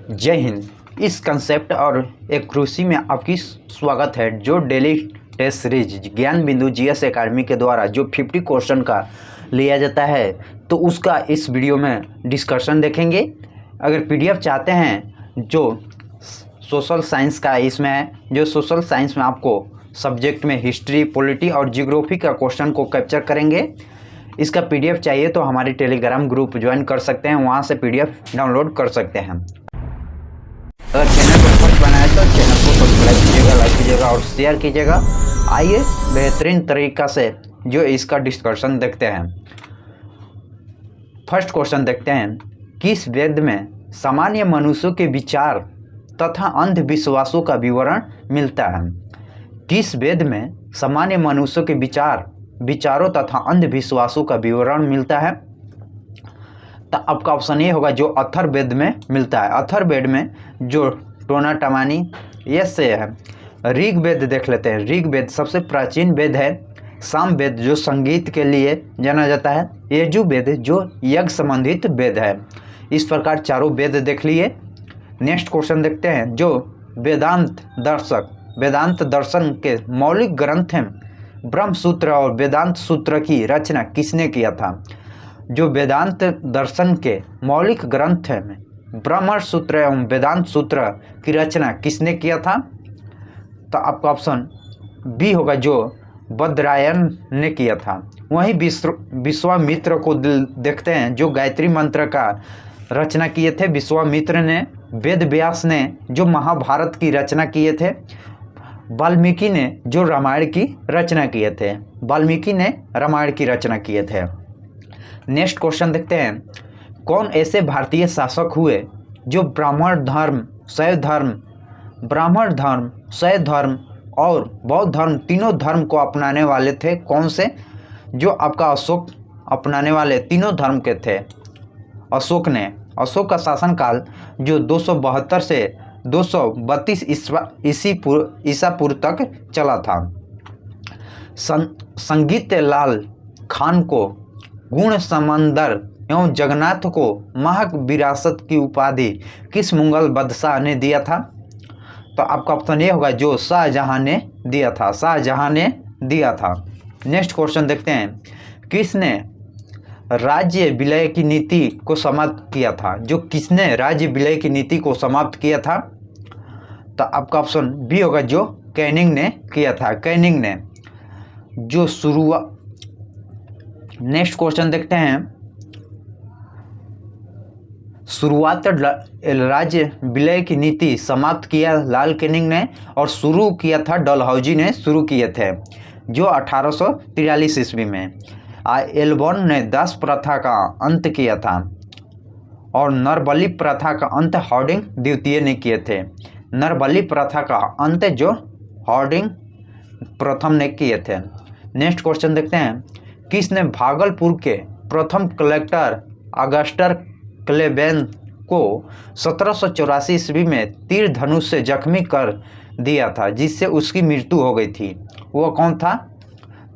जय हिंद। इस कंसेप्ट और एक्रूसी में आपकी स्वागत है। जो डेली टेस्ट सीरीज ज्ञान बिंदु जीएस एकेडमी के द्वारा जो 50 क्वेश्चन का लिया जाता है, तो उसका इस वीडियो में डिस्कशन देखेंगे। अगर पीडीएफ चाहते हैं जो सोशल साइंस का इसमें है, जो सोशल साइंस में आपको सब्जेक्ट में हिस्ट्री, पॉलिटी और जियोग्राफी का क्वेश्चन को कैप्चर करेंगे, इसका पीडीएफ चाहिए तो हमारे टेलीग्राम ग्रुप ज्वाइन कर सकते हैं, वहाँ से पीडीएफ डाउनलोड कर सकते हैं। अगर चैनल को फर्स्ट बनाए तो चैनल को सब्सक्राइब कीजिएगा, लाइक कीजिएगा और शेयर कीजिएगा। आइए बेहतरीन तरीका से जो इसका डिस्कशन देखते हैं। फर्स्ट क्वेश्चन देखते हैं, किस वेद में सामान्य मनुष्यों के विचार तथा अंधविश्वासों का विवरण मिलता है? किस वेद में सामान्य मनुष्यों के विचारों तथा अंधविश्वासों का विवरण मिलता है? तो आपका ऑप्शन ये होगा जो अथर्ववेद में मिलता है। अथर्ववेद में जो टोनाटमानी ये से है। ऋग्वेद देख लेते हैं। ऋग्वेद सबसे प्राचीन वेद है। सामवेद जो संगीत के लिए जाना जाता है। यजुर्वेद जो यज्ञ संबंधित वेद है। इस प्रकार चारों वेद देख लिए। नेक्स्ट क्वेश्चन देखते हैं, जो वेदांत दर्शन के मौलिक ग्रंथ हैं ब्रह्म सूत्र और वेदांत सूत्र की रचना किसने किया था? जो वेदांत दर्शन के मौलिक ग्रंथ हैं ब्रह्म सूत्र एवं वेदांत सूत्र की रचना किसने किया था? तो आपका ऑप्शन बी होगा जो बद्रायन ने किया था। वहीं विश्वामित्र को देखते हैं जो गायत्री मंत्र का रचना किए थे विश्वामित्र ने। वेद व्यास ने जो महाभारत की रचना किए थे। वाल्मीकि ने जो रामायण की रचना किए थे। वाल्मीकि ने रामायण की रचना किए थे। नेक्स्ट क्वेश्चन देखते हैं, कौन ऐसे भारतीय शासक हुए जो ब्राह्मण धर्म, शैव धर्म और बौद्ध धर्म तीनों धर्म को अपनाने वाले थे? कौन से? जो आपका अशोक अपनाने वाले तीनों धर्म के थे। अशोक का शासनकाल जो 272 से 232 ईसा पूर्व तक चला था। संगीत लाल खान को गुण समंदर एवं जगन्नाथ को महक विरासत की उपाधि किस मुगल बादशाह ने दिया था? तो आपका ऑप्शन ये होगा जो शाहजहां ने दिया था। शाहजहां ने दिया था। नेक्स्ट क्वेश्चन देखते हैं, किसने राज्य विलय की नीति को समाप्त किया था? जो किसने राज्य विलय की नीति को समाप्त किया था? तो आपका ऑप्शन बी होगा जो कैनिंग ने किया था। कैनिंग ने जो शुरुआत। नेक्स्ट क्वेश्चन देखते हैं, शुरुआत राज्य विलय की नीति समाप्त किया लाल कैनिंग ने और शुरू किया था डलहौजी ने शुरू किए थे जो 1843 ईस्वी में। एल्बोर्न ने दास प्रथा का अंत किया था और नरबली प्रथा का अंत हार्डिंग द्वितीय ने किए थे। नरबली प्रथा का अंत जो हार्डिंग प्रथम ने किए थे। नेक्स्ट क्वेश्चन देखते हैं, किसने भागलपुर के प्रथम कलेक्टर अगस्टर क्लेवेन को 1784 ईस्वी में तीर धनुष से जख्मी कर दिया था जिससे उसकी मृत्यु हो गई थी? वो कौन था?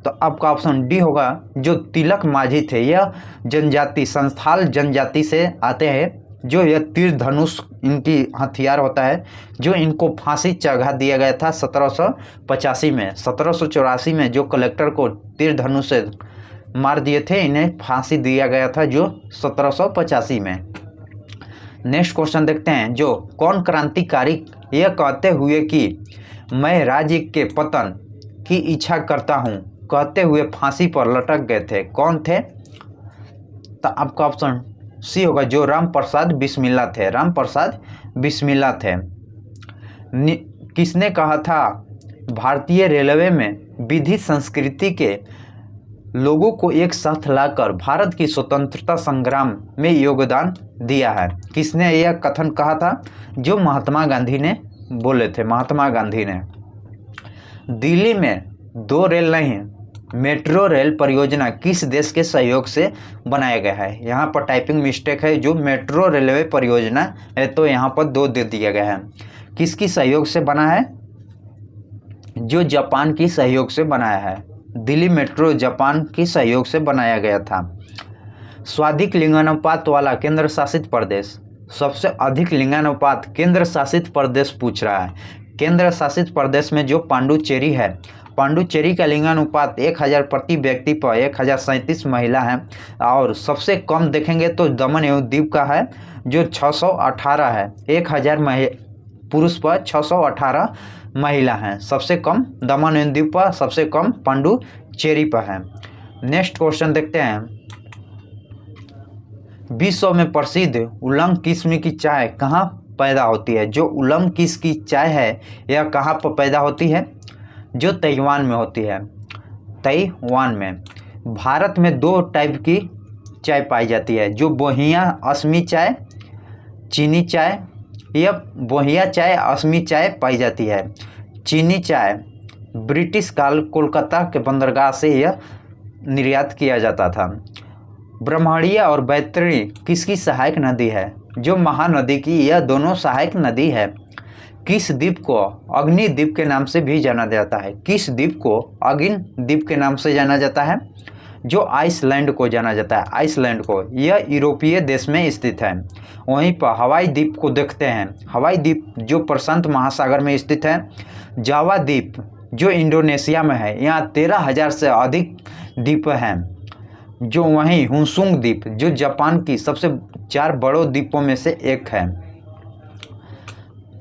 तो आपका ऑप्शन डी होगा जो तिलक माझी थे। यह जनजाति संथाल जनजाति से आते हैं। जो यह तीर धनुष इनकी हथियार होता है जो इनको फांसी चढ़ा दिया गया था 1785 में। 1784 में जो कलेक्टर को तीर धनुष से मार दिए थे, इन्हें फांसी दिया गया था जो 1785 में। नेक्स्ट क्वेश्चन देखते हैं, जो कौन क्रांतिकारी यह कहते हुए कि मैं राज्य के पतन की इच्छा करता हूं कहते हुए फांसी पर लटक गए थे? कौन थे? तो आपका ऑप्शन सी होगा जो रामप्रसाद बिस्मिल्ला थे। रामप्रसाद बिस्मिल्ला थे। किसने कहा था भारतीय रेलवे में विधि संस्कृति के लोगों को एक साथ लाकर भारत की स्वतंत्रता संग्राम में योगदान दिया है? किसने यह कथन कहा था? जो महात्मा गांधी ने बोले थे। महात्मा गांधी ने। दिल्ली में 2 रेल नहीं मेट्रो रेल परियोजना किस देश के सहयोग से बनाया गया है? यहाँ पर टाइपिंग मिस्टेक है। जो मेट्रो रेलवे परियोजना है तो यहाँ पर 2 दे दिया गया है। किसकी सहयोग से बना है? जो जापान की सहयोग से बनाया है। दिल्ली मेट्रो जापान की सहयोग से बनाया गया था। स्वाधिक लिंगानुपात वाला केंद्र शासित प्रदेश सबसे अधिक लिंगानुपात केंद्र शासित प्रदेश पूछ रहा है। केंद्र शासित प्रदेश में जो पांडुचेरी है, पांडुचेरी का लिंगानुपात 1000 प्रति व्यक्ति पर 1037 महिला है। और सबसे कम देखेंगे तो दमन एवं दीव का है जो 618 है। 1000 पुरुष पर 618 महिला हैं। सबसे कम दमन एवं दीव पर, सबसे कम पांडुचेरी पर है। नेक्स्ट क्वेश्चन देखते हैं। विश्व में प्रसिद्ध उलंग किस्म की चाय कहाँ पैदा होती है? जो उलंग किस्म की चाय है यह कहाँ पर पैदा होती है? जो ताइवान में होती है, ताइवान में। भारत में 2 टाइप की चाय पाई जाती है, जो बोहिया असमी चाय, चीनी चाय, यह बोहिया चाय असमी चाय पाई जाती है। चीनी चाय ब्रिटिश काल कोलकाता के बंदरगाह से यह निर्यात किया जाता था। ब्रह्मणी और बैतरणी किसकी सहायक नदी है? जो महानदी की, यह दोनों सहायक नदी है। किस द्वीप को अग्नि द्वीप के नाम से भी जाना जाता है? किस द्वीप को अग्नि द्वीप के नाम से जाना जाता है? जो आइसलैंड को जाना जाता है, आइसलैंड को। यह यूरोपीय देश में स्थित है। वहीं पर हवाई द्वीप को देखते हैं। हवाई द्वीप जो प्रशांत महासागर में स्थित है। जावा द्वीप जो इंडोनेशिया में है, यहाँ 13,000 से अधिक द्वीप हैं। जो वहीं हुसुंग द्वीप जो जापान की सबसे 4 बड़ों द्वीपों में से एक है।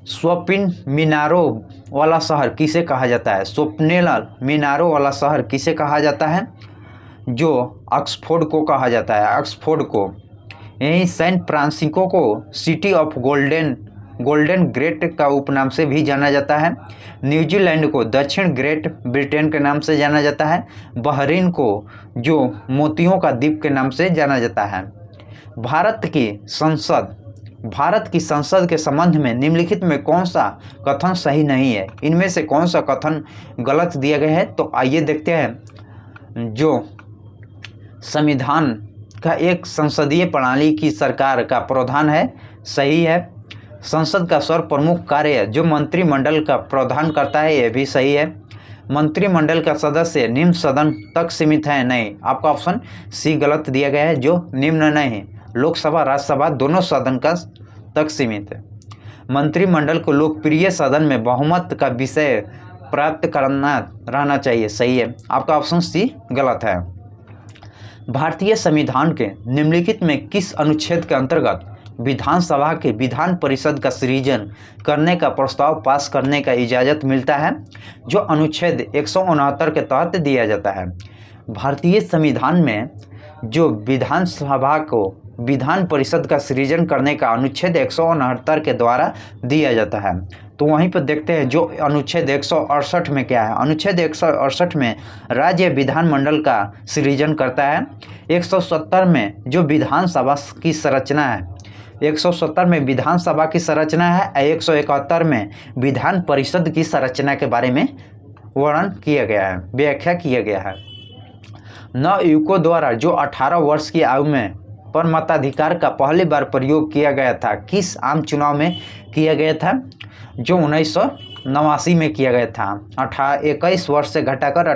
स्वप्न मीनारों वाला शहर किसे कहा जाता है? स्वप्निल मीनारों वाला शहर किसे कहा जाता है? जो ऑक्सफोर्ड को कहा जाता है, ऑक्सफोर्ड को। यहीं सैन फ्रांसिस्को को सिटी ऑफ गोल्डन ग्रेट का उपनाम से भी जाना जाता है। न्यूजीलैंड को दक्षिण ग्रेट ब्रिटेन के नाम से जाना जाता है। बहरीन को जो मोतियों का द्वीप के नाम से जाना जाता है। भारत की संसद के संबंध में निम्नलिखित में कौन सा कथन सही नहीं है? इनमें से कौन सा कथन गलत दिया गया है? तो आइए देखते हैं। जो संविधान का एक संसदीय प्रणाली की सरकार का प्रावधान है, सही है। संसद का सर्व प्रमुख कार्य जो मंत्रिमंडल का प्रावधान करता है, यह भी सही है। मंत्रिमंडल का सदस्य निम्न सदन तक सीमित है, नहीं। आपका ऑप्शन सी गलत दिया गया है, जो निम्न नहीं। लोकसभा राज्यसभा दोनों सदन का तक सीमित है। मंत्रिमंडल को लोकप्रिय सदन में बहुमत का विषय प्राप्त करना रहना चाहिए, सही है। आपका ऑप्शन सी गलत है। भारतीय संविधान के निम्नलिखित में किस अनुच्छेद के अंतर्गत विधानसभा के विधान परिषद का सृजन करने का प्रस्ताव पास करने का इजाज़त मिलता है? जो अनुच्छेद 169 के तहत दिया जाता है। भारतीय संविधान में जो विधानसभा को विधान परिषद का सृजन करने का अनुच्छेद 169 के द्वारा दिया जाता है। तो वहीं पर देखते हैं जो अनुच्छेद 168 में क्या है। अनुच्छेद 168 में राज्य विधानमंडल का सृजन करता है। 170 में जो विधानसभा की संरचना है, 170 में विधानसभा की संरचना है। 171 में विधान परिषद की संरचना के बारे में वर्णन किया गया है, व्याख्या किया गया है। नवयुवकों द्वारा जो 18 वर्ष की आयु में पर मताधिकार का पहली बार प्रयोग किया गया था, किस आम चुनाव में किया गया था? जो 1989 में किया गया था। 21 वर्ष से घटाकर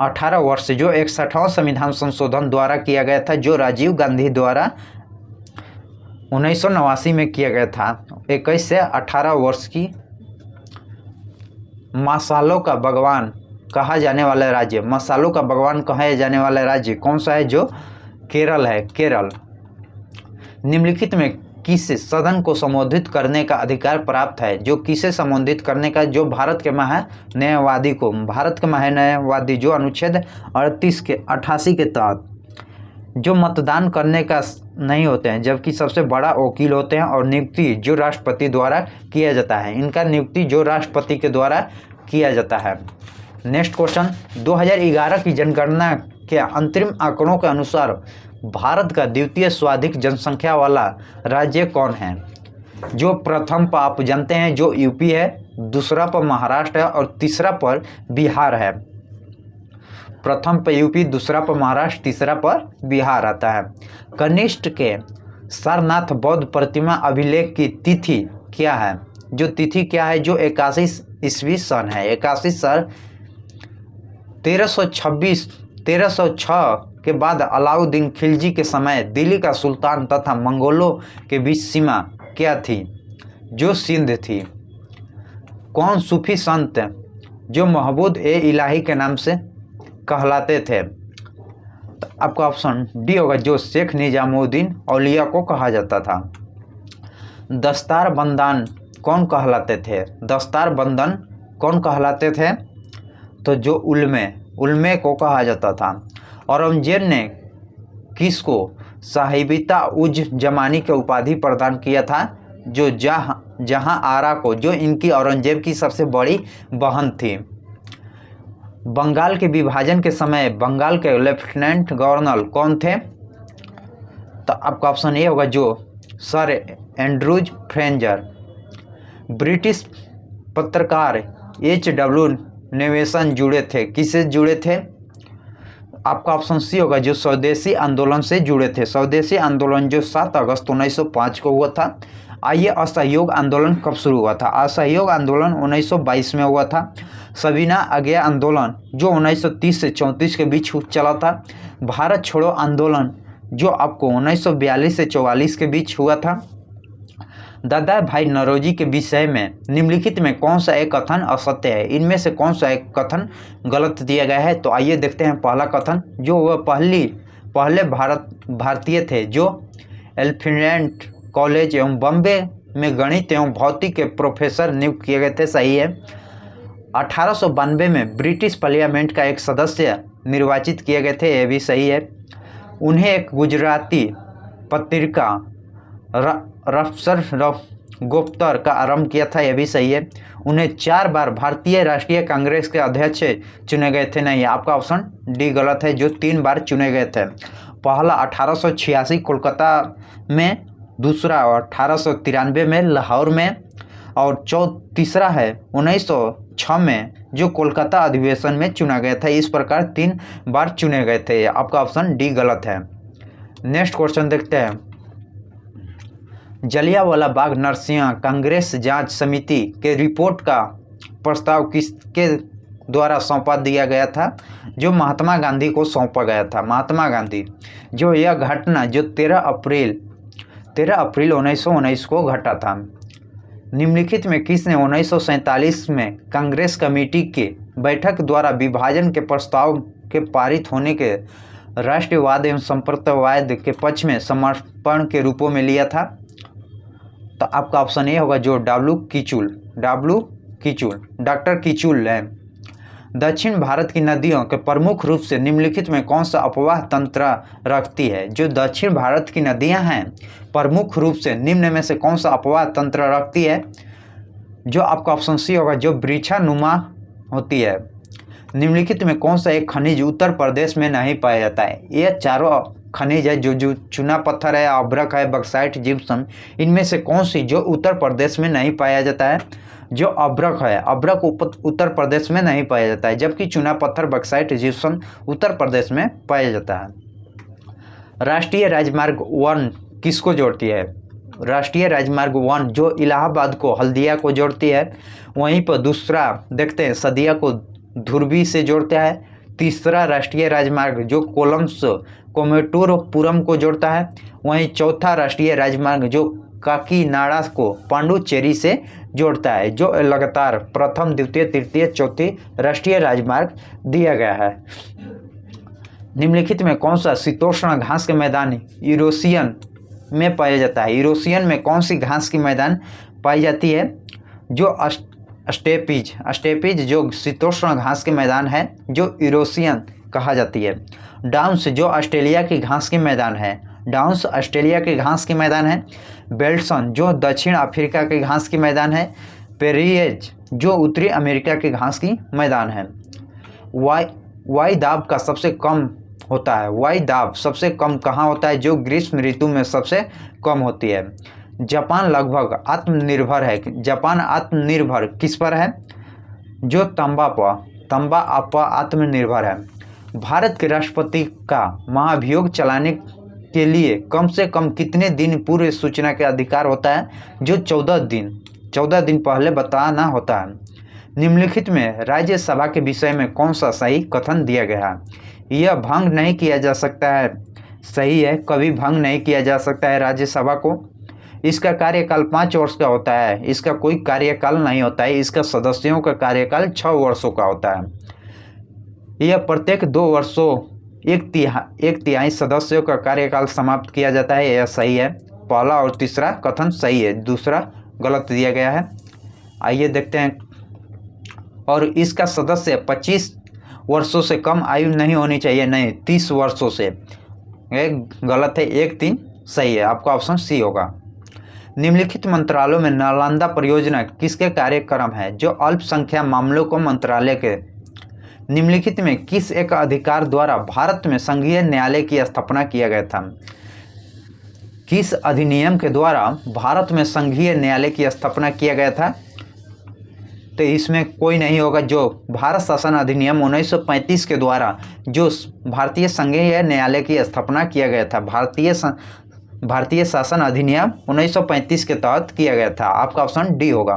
18 वर्ष से जो 61वां संविधान संशोधन द्वारा किया गया था, जो राजीव गांधी द्वारा 1989 में किया गया था। 21 से 18 वर्ष की। मसालों का भगवान कहा जाने वाला राज्य, मसालों का भगवान कहा जाने वाला राज्य कौन सा है? जो केरल है, केरल। निम्नलिखित में किसे सदन को संबोधित करने का अधिकार प्राप्त है? जो किसे संबोधित करने का? जो भारत के महान्यायवादी को। भारत के महान्यायवादी जो अनुच्छेद 88 के तहत जो मतदान करने का नहीं होते हैं, जबकि सबसे बड़ा वकील होते हैं, और नियुक्ति जो राष्ट्रपति द्वारा किया जाता है। इनका नियुक्ति जो राष्ट्रपति के द्वारा किया जाता है। नेक्स्ट क्वेश्चन, 2011 की जनगणना के अंतरिम आंकड़ों के अनुसार भारत का द्वितीय सर्वाधिक जनसंख्या वाला राज्य कौन है? जो प्रथम पर आप जानते हैं जो यूपी है, दूसरा पर महाराष्ट्र है और तीसरा पर बिहार है। प्रथम पर यूपी, दूसरा पर महाराष्ट्र, तीसरा पर बिहार आता है। कनिष्ठ के सारनाथ बौद्ध प्रतिमा अभिलेख की तिथि क्या है? जो तिथि क्या है? जो 81 ईस्वी सन है। 81 सर 1306 के बाद अलाउद्दीन खिलजी के समय दिल्ली का सुल्तान तथा मंगोलों के बीच सीमा क्या थी? जो सिंध थी। कौन सूफी संत जो महबूद ए इलाही के नाम से कहलाते थे? तो आपका ऑप्शन डी होगा, जो शेख निजामुद्दीन औलिया को कहा जाता था। दस्तार बंदान कौन कहलाते थे? दस्तार बंदन कौन कहलाते थे? तो जो उल्मे को कहा जाता था। औरंगजेब ने किसको साहिबिता उज जमानी की उपाधि प्रदान किया था? जो जहां आरा को, जो इनकी औरंगजेब की सबसे बड़ी बहन थी। बंगाल के विभाजन के समय बंगाल के लेफ्टिनेंट गवर्नर कौन थे? तो आपका ऑप्शन ए होगा, जो सर एंड्रूज फ्रेंजर। ब्रिटिश पत्रकार H.W. नेवेसन जुड़े थे, किससे जुड़े थे? आपका ऑप्शन सी होगा, जो स्वदेशी आंदोलन से जुड़े थे। स्वदेशी आंदोलन जो 7 अगस्त 1905 को हुआ था। आइए, असहयोग आंदोलन कब शुरू हुआ था? असहयोग आंदोलन 1922 में हुआ था। सविना आज्ञा आंदोलन जो 1930 से 34 के बीच चला था। भारत छोड़ो आंदोलन जो आपको 1942 से 44 के बीच हुआ था। दादा भाई नौरोजी के विषय में निम्नलिखित में कौन सा एक कथन असत्य है? इनमें से कौन सा एक कथन गलत दिया गया है? तो आइए देखते हैं पहला कथन, जो वह पहले भारतीय थे जो एल्फ्रेड कॉलेज एवं बॉम्बे में गणित एवं भौतिक के प्रोफेसर नियुक्त किए गए थे। सही है। 1892 में ब्रिटिश पार्लियामेंट का एक सदस्य निर्वाचित किए गए थे। यह भी सही है। उन्हें एक गुजराती पत्रिका रफ्सर गोफ्तर का आरंभ किया था। यह भी सही है। उन्हें 4 बार भारतीय राष्ट्रीय कांग्रेस के अध्यक्ष चुने गए थे। नहीं, आपका ऑप्शन डी गलत है, जो 3 बार चुने गए थे। पहला 1886 कोलकाता में, दूसरा 1893 में लाहौर में, और तीसरा है 1906 में जो कोलकाता अधिवेशन में चुना गया था। इस प्रकार 3 बार चुने गए थे। आपका ऑप्शन डी गलत है। नेक्स्ट क्वेश्चन देखते हैं। जलियांवाला बाग नरसिंह कांग्रेस जांच समिति के रिपोर्ट का प्रस्ताव किसके द्वारा सौंपा दिया गया था? जो महात्मा गांधी को सौंपा गया था। महात्मा गांधी। जो यह घटना जो 13 अप्रैल 1919 को घटा था। निम्नलिखित में किसने 1947 में कांग्रेस कमेटी के बैठक द्वारा विभाजन के प्रस्ताव के पारित होने के राष्ट्रवाद एवं संप्रदायवाद के पक्ष में समर्पण के रूपों में लिया था? तो आपका ऑप्शन ए होगा, जो डॉक्टर किचुल है। दक्षिण भारत की नदियों के प्रमुख रूप से निम्नलिखित में कौन सा अपवाह तंत्र रखती है? जो दक्षिण भारत की नदियां हैं प्रमुख रूप से निम्न में से कौन सा अपवाह तंत्र रखती है? जो आपका ऑप्शन सी होगा, जो वृक्षानुमा होती है। निम्नलिखित में कौन सा एक खनिज उत्तर प्रदेश में नहीं पाया जाता है? ये चारों खनिज है, जो चूना पत्थर है, अभ्रक है, बक्साइट, जिप्सम, इनमें से कौन सी जो उत्तर प्रदेश में नहीं पाया जाता है? जो अभ्रक है, अभ्रक उत्तर प्रदेश में नहीं पाया जाता है, जबकि चूना पत्थर, बक्साइट, जिप्सम उत्तर प्रदेश में पाया जाता है। राष्ट्रीय राजमार्ग 1 किसको जोड़ती है? राष्ट्रीय राजमार्ग 1 जो इलाहाबाद को हल्दिया को जोड़ती है। वहीं पर दूसरा देखते हैं, सदिया को धुरवी से जोड़ता है। तीसरा राष्ट्रीय राजमार्ग जो कोलम्स कोमेटूरपुरम को जोड़ता है। वहीं चौथा राष्ट्रीय राजमार्ग जो काकीनाडा को पांडुचेरी से जोड़ता है। जो लगातार प्रथम, द्वितीय, तृतीय, चौथी राष्ट्रीय राजमार्ग दिया गया है। निम्नलिखित में कौन सा शीतोष्ण घास के मैदान यूरेशियन में पाया जाता है? यूरेशियन में कौन सी घास की मैदान पाई जाती है? जो स्टेपीज जो शीतोष्ण घास के मैदान है, जो यूरेशियन कहा जाती है। डाउन्स जो ऑस्ट्रेलिया की घास की मैदान है, डाउन्स ऑस्ट्रेलिया के घास की मैदान है। बेल्टसन जो दक्षिण अफ्रीका के घास की मैदान है। पेरिएज जो उत्तरी अमेरिका के घास की मैदान है। वायु दाब का सबसे कम होता है। वायु दाब सबसे कम कहाँ होता है? जो ग्रीष्म ऋतु में सबसे कम होती है। जापान लगभग आत्मनिर्भर है। जापान आत्मनिर्भर किस पर है? जो तांबा पर आत्मनिर्भर है। भारत के राष्ट्रपति का महाभियोग चलाने के लिए कम से कम कितने दिन पूर्व सूचना के अधिकार होता है? जो 14 दिन पहले बताना होता है। निम्नलिखित में राज्यसभा के विषय में कौन सा सही कथन दिया गया है? यह भंग नहीं किया जा सकता है। सही है, कभी भंग नहीं किया जा सकता है राज्यसभा को। इसका कार्यकाल 5 वर्ष का होता है। इसका कोई कार्यकाल नहीं होता है। इसका सदस्यों का कार्यकाल 6 वर्षों का होता है। यह प्रत्येक 2 वर्षों एक तिहाई सदस्यों का कार्यकाल समाप्त किया जाता है। यह सही है। पहला और तीसरा कथन सही है, दूसरा गलत दिया गया है। आइए देखते हैं। और इसका सदस्य 25 वर्षों से कम आयु नहीं होनी चाहिए, नहीं 30 वर्षों से। एक गलत है, 1-3 सही है। आपका ऑप्शन सी होगा। निम्नलिखित मंत्रालयों में नालंदा परियोजना किसके कार्यक्रम है? जो अल्पसंख्यक मामलों को मंत्रालय के निम्नलिखित में किस एक अधिकार द्वारा भारत में संघीय न्यायालय की स्थापना किया गया था? किस अधिनियम के द्वारा भारत में संघीय न्यायालय की स्थापना किया गया था? तो इसमें कोई नहीं होगा। जो भारत शासन अधिनियम 1935 के द्वारा जो भारतीय संघीय न्यायालय की स्थापना किया गया था, भारतीय शासन अधिनियम 1935 के तहत किया गया था। आपका ऑप्शन डी होगा।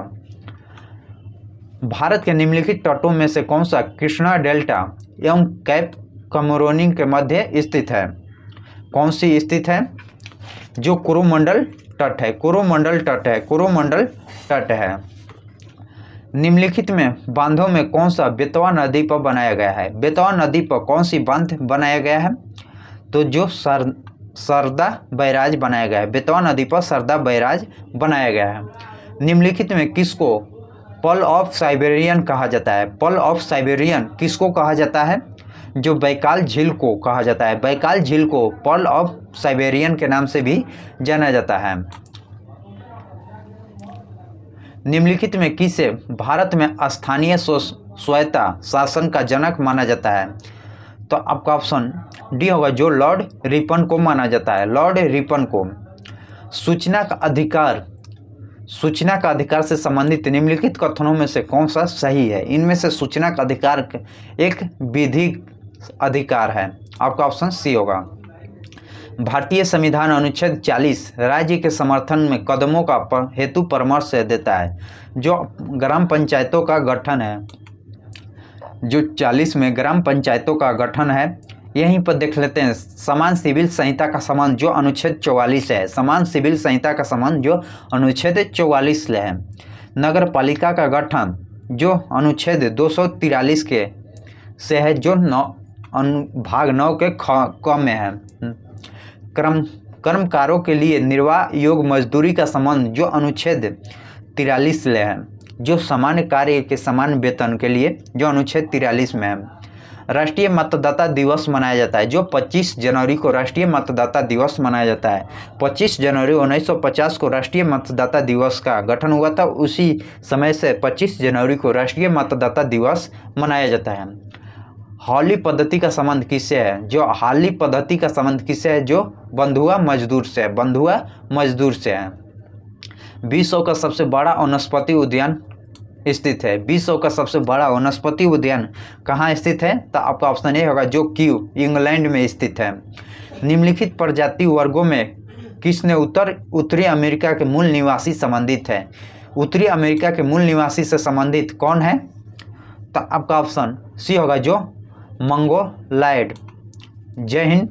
भारत के निम्नलिखित तटों में से कौन सा कृष्णा डेल्टा एवं कैप कमरोनी के मध्य स्थित है? कौन सी स्थित है? जो कोरोमंडल तट है, कोरोमंडल तट है, कोरोमंडल तट है। निम्नलिखित में बांधों में कौन सा बेतवा नदी पर बनाया गया है? बेतवा नदी पर कौन सी बांध बनाया गया है? तो जो सरदा बैराज बनाया गया है। बेतवा नदी पर सरदा बैराज बनाया गया है। निम्नलिखित में किसको पर्ल ऑफ साइबेरियन कहा जाता है? पर्ल ऑफ साइबेरियन किसको कहा जाता है? जो बैकाल झील को कहा जाता है। बैकाल झील को पर्ल ऑफ साइबेरियन के नाम से भी जाना जाता है। निम्नलिखित में किसे भारत में स्थानीय स्वायत्ता शासन का जनक माना जाता है? तो आपका ऑप्शन डी होगा। जो लॉर्ड रिपन को माना जाता है, लॉर्ड रिपन को। सूचना का अधिकार से संबंधित निम्नलिखित कथनों में से कौन सा सही है? इनमें से सूचना का अधिकार एक विधिक अधिकार है। आपका ऑप्शन सी होगा। भारतीय संविधान अनुच्छेद 40 राज्य के समर्थन में कदमों का हेतु परामर्श देता है। जो ग्राम पंचायतों का गठन है, जो 40 में ग्राम पंचायतों का गठन है, यहीं पर देख लेते हैं। समान सिविल संहिता का संबंध जो अनुच्छेद 44 है, समान सिविल संहिता का संबंध जो अनुच्छेद 44 है। नगर पालिका का गठन जो अनुच्छेद 243 के से है, जो भाग 9 के क में है। कर्मकारों के लिए निर्वाह योग मजदूरी का संबंध जो अनुच्छेद 43 है, जो सामान्य कार्य के समान वेतन के लिए जो अनुच्छेद 43 में है। राष्ट्रीय मतदाता दिवस मनाया जाता है जो 25 जनवरी को राष्ट्रीय मतदाता दिवस मनाया जाता है। 25 जनवरी 1950 को राष्ट्रीय मतदाता दिवस का गठन हुआ था। उसी समय से 25 जनवरी को राष्ट्रीय मतदाता दिवस मनाया जाता है। हॉली पद्धति का संबंध किससे है? जो हाली पद्धति का संबंध किससे है? जो बंधुआ मजदूर से है, बंधुआ मजदूर से है। विश्व का सबसे बड़ा वनस्पति उद्यान स्थित है। विश्व का सबसे बड़ा वनस्पति उद्यान कहाँ स्थित है? तो आपका ऑप्शन ए होगा। जो क्यू इंग्लैंड में स्थित है। निम्नलिखित प्रजाति वर्गों में किसने उत्तरी अमेरिका के मूल निवासी संबंधित है? उत्तरी अमेरिका के मूल निवासी से संबंधित कौन है? तो आपका ऑप्शन सी होगा। जो मंगोलायड। जय हिंद।